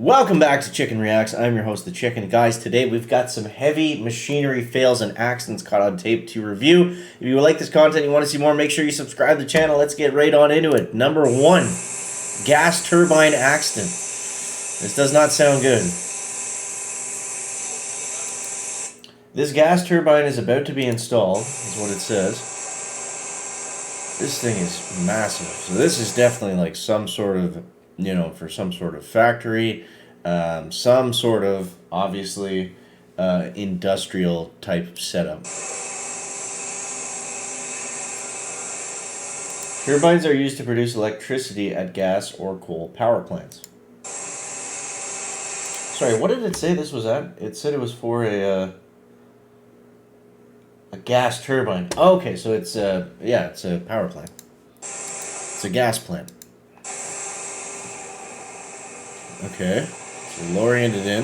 Welcome back to Chicken Reacts. I'm your host, The Chicken. Guys, today we've got some heavy machinery fails and accidents caught on tape to review. If you like this content and you want to see more, make sure you subscribe to the channel. Let's get right on into it. Number 1, gas turbine accident. This does not sound good. This gas turbine is about to be installed, is what it says. This thing is massive. So this is definitely like some sort of, for some sort of factory, some sort of, obviously, industrial type setup. Turbines are used to produce electricity at gas or coal power plants. Sorry, what did it say this was at? It said it was for a gas turbine. Oh, okay, so it's it's a power plant. It's a gas plant. Okay, so lowering it in.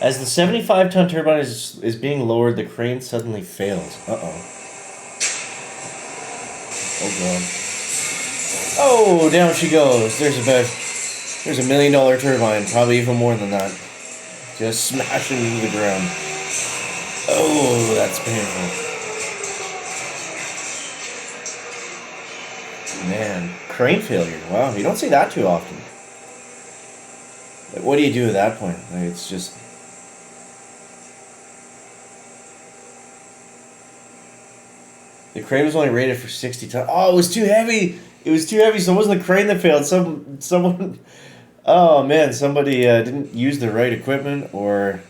As the 75-ton turbine is being lowered, the crane suddenly fails. Uh-oh. Oh, God. Oh, down she goes. There's $1 million turbine, probably even more than that. Just smashing into the ground. Oh, that's painful. Man, crane failure. Wow, you don't see that too often. Like, what do you do at that point? Like, it's just... The crane was only rated for 60 tons. Oh, it was too heavy! It was too heavy, so it wasn't the crane that failed. Someone... Oh, man, somebody didn't use the right equipment or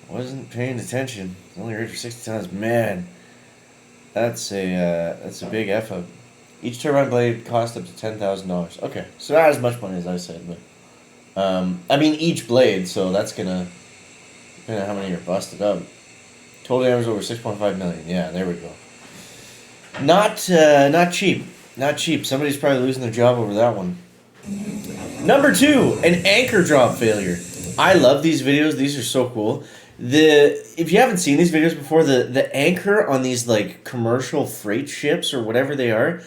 wasn't paying attention. It's only rated for 60 tons. Man, that's a big F-up. Each turbine blade cost up to $10,000. Okay, so not as much money as I said, but... I mean, each blade, so that's gonna depend on how many are busted up. Total damage over 6.5 million. Yeah, there we go. Not cheap. Not cheap. Somebody's probably losing their job over that one. Number 2, an anchor drop failure. I love these videos. These are so cool. If you haven't seen these videos before, the anchor on these like commercial freight ships or whatever they are,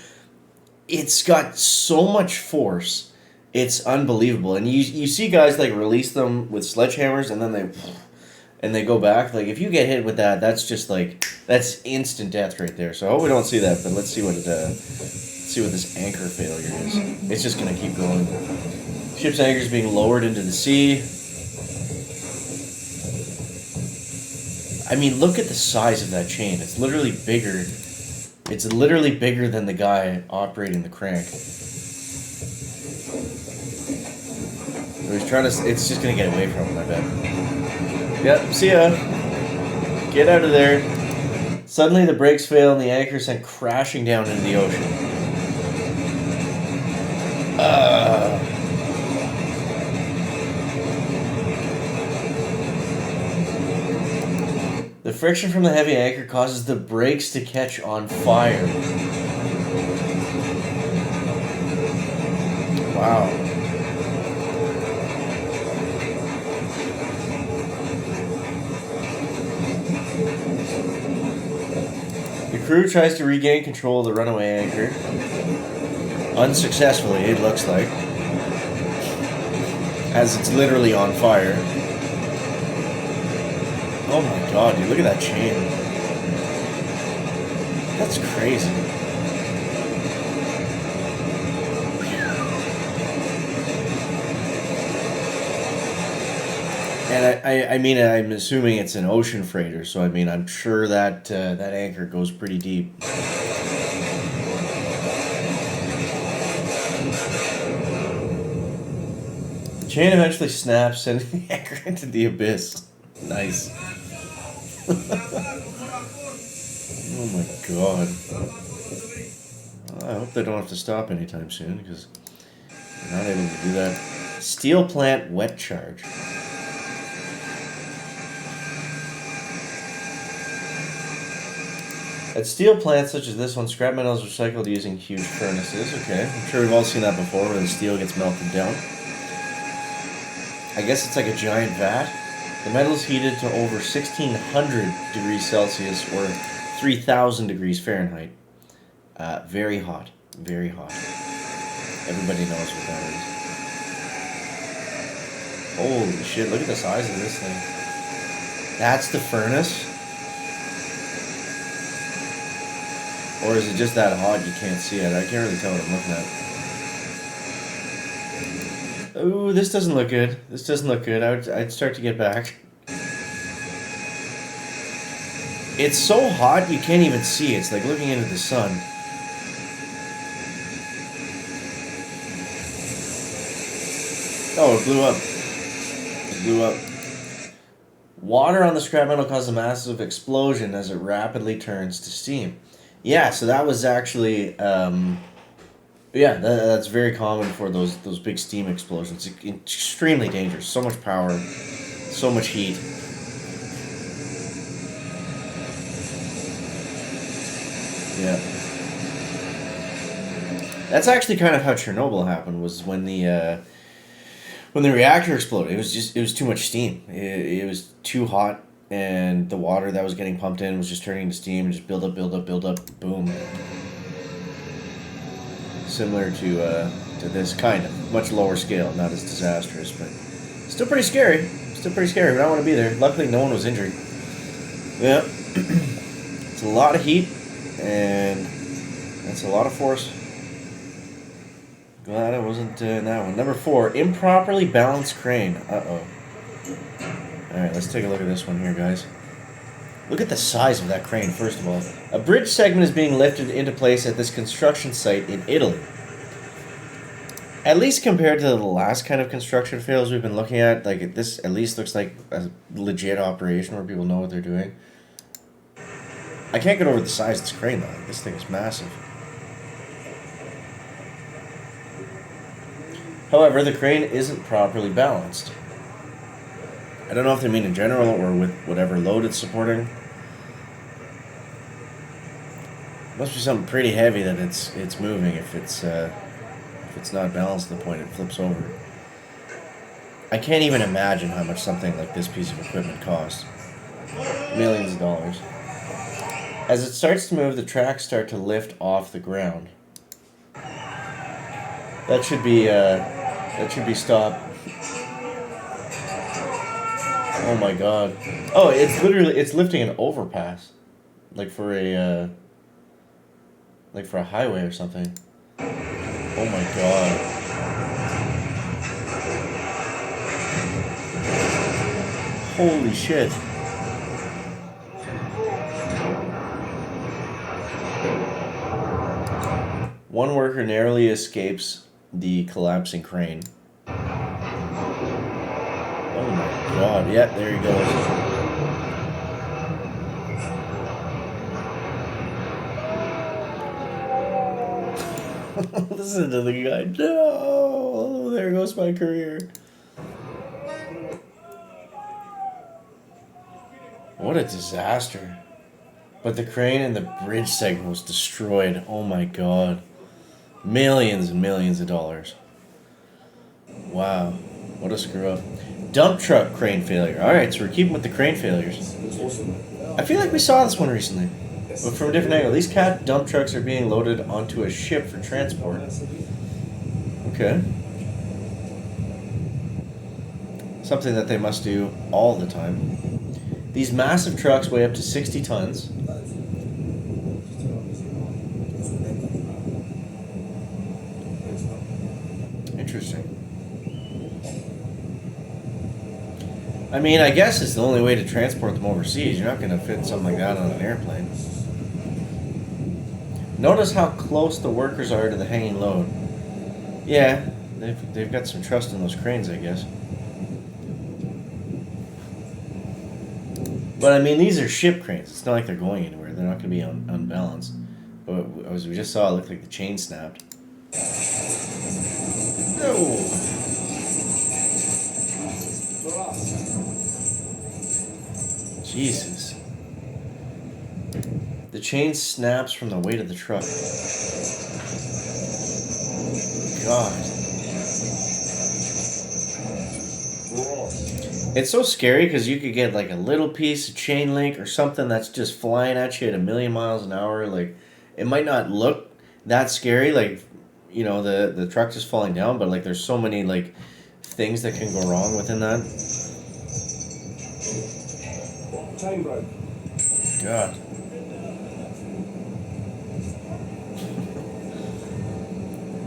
it's got so much force. It's unbelievable. And you see guys like release them with sledgehammers and then they go back. Like, if you get hit with that, that's just like, that's instant death right there. So I hope we don't see that, but let's see what this anchor failure is. It's just gonna keep going. Ship's anchor is being lowered into the sea. I mean, look at the size of that chain. It's literally bigger. It's literally bigger than the guy operating the crank. He's trying to... It's just going to get away from him, I bet. Yep, see ya. Get out of there. Suddenly the brakes fail and the anchor is sent crashing down into the ocean. The friction from the heavy anchor causes the brakes to catch on fire. Wow. The crew tries to regain control of the runaway anchor. Unsuccessfully, it looks like. As it's literally on fire. Oh my God, dude, look at that chain. That's crazy. And I mean, I'm assuming it's an ocean freighter, so I mean, I'm sure that that anchor goes pretty deep. The chain eventually snaps, sending the anchor into the abyss. Nice. Oh my God. I hope they don't have to stop anytime soon, because they're not able to do that. Steel plant wet charge. At steel plants such as this one, scrap metal is recycled using huge furnaces. Okay, I'm sure we've all seen that before, where the steel gets melted down. I guess it's like a giant vat. The metal is heated to over 1,600 degrees Celsius or 3,000 degrees Fahrenheit. Very hot. Very hot. Everybody knows what that is. Holy shit, look at the size of this thing. That's the furnace? Or is it just that hot you can't see it? I can't really tell what I'm looking at. Ooh, this doesn't look good. This doesn't look good. I'd start to get back. It's so hot you can't even see. It's like looking into the sun. Oh, it blew up. It blew up. Water on the scrap metal causes a massive explosion as it rapidly turns to steam. Yeah, so that was actually, that's very common for those big steam explosions. It's extremely dangerous. So much power, so much heat. Yeah. That's actually kind of how Chernobyl happened, was when the reactor exploded. It was too much steam. It was too hot, and the water that was getting pumped in was just turning to steam and just build up, boom. Similar to this, kind of. Much lower scale, not as disastrous, but still pretty scary. Still pretty scary, but I don't want to be there. Luckily, no one was injured. Yeah. It's a lot of heat, and that's a lot of force. Glad I wasn't in that one. Number 4, improperly balanced crane. Uh-oh. Alright, let's take a look at this one here, guys. Look at the size of that crane, first of all. A bridge segment is being lifted into place at this construction site in Italy. At least compared to the last kind of construction fails we've been looking at, like this at least looks like a legit operation where people know what they're doing. I can't get over the size of this crane, though. This thing is massive. However, the crane isn't properly balanced. I don't know if they mean in general or with whatever load it's supporting. Must be something pretty heavy that it's moving if it's not balanced to the point it flips over. I can't even imagine how much something like this piece of equipment costs. Millions of dollars. As it starts to move, the tracks start to lift off the ground. That should be stopped. Oh my god. Oh, it's lifting an overpass. Like for a highway or something. Oh my god. Holy shit. One worker narrowly escapes the collapsing crane. Oh my god, yeah, there he goes. Listen to the guy. No, there goes my career. What a disaster. But the crane and the bridge segment was destroyed. Oh my god. Millions and millions of dollars. Wow. What a screw up. Dump truck crane failure. Alright, so we're keeping with the crane failures. I feel like we saw this one recently, but from a different angle. These cat dump trucks are being loaded onto a ship for transport. Okay. Something that they must do all the time. These massive trucks weigh up to 60 tons. Interesting. I mean, I guess it's the only way to transport them overseas. You're not going to fit something like that on an airplane. Notice how close the workers are to the hanging load. Yeah, they've got some trust in those cranes, I guess. But I mean, these are ship cranes. It's not like they're going anywhere. They're not going to be unbalanced. But as we just saw, it looked like the chain snapped. No. Jesus. The chain snaps from the weight of the truck. God. It's so scary because you could get like a little piece of chain link or something that's just flying at you at 1,000,000 miles an hour. Like, it might not look that scary, like, you know, the truck just falling down, but like there's so many like things that can go wrong within that. Chain broke. God.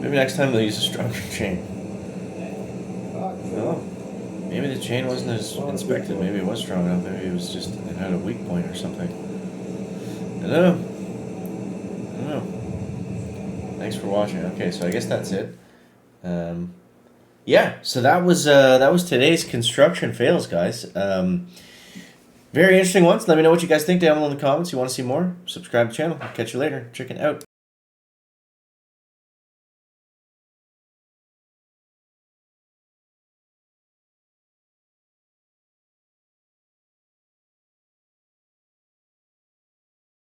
Maybe next time they'll use a stronger chain. Oh, maybe the chain wasn't as inspected. Maybe it was strong enough. Maybe it was just, it had a weak point or something. I don't know. Thanks for watching. Okay, so I guess that's it. Yeah, so that was today's construction fails, guys. Very interesting ones. Let me know what you guys think down below in the comments. You want to see more? Subscribe to the channel. I'll catch you later. Check it out.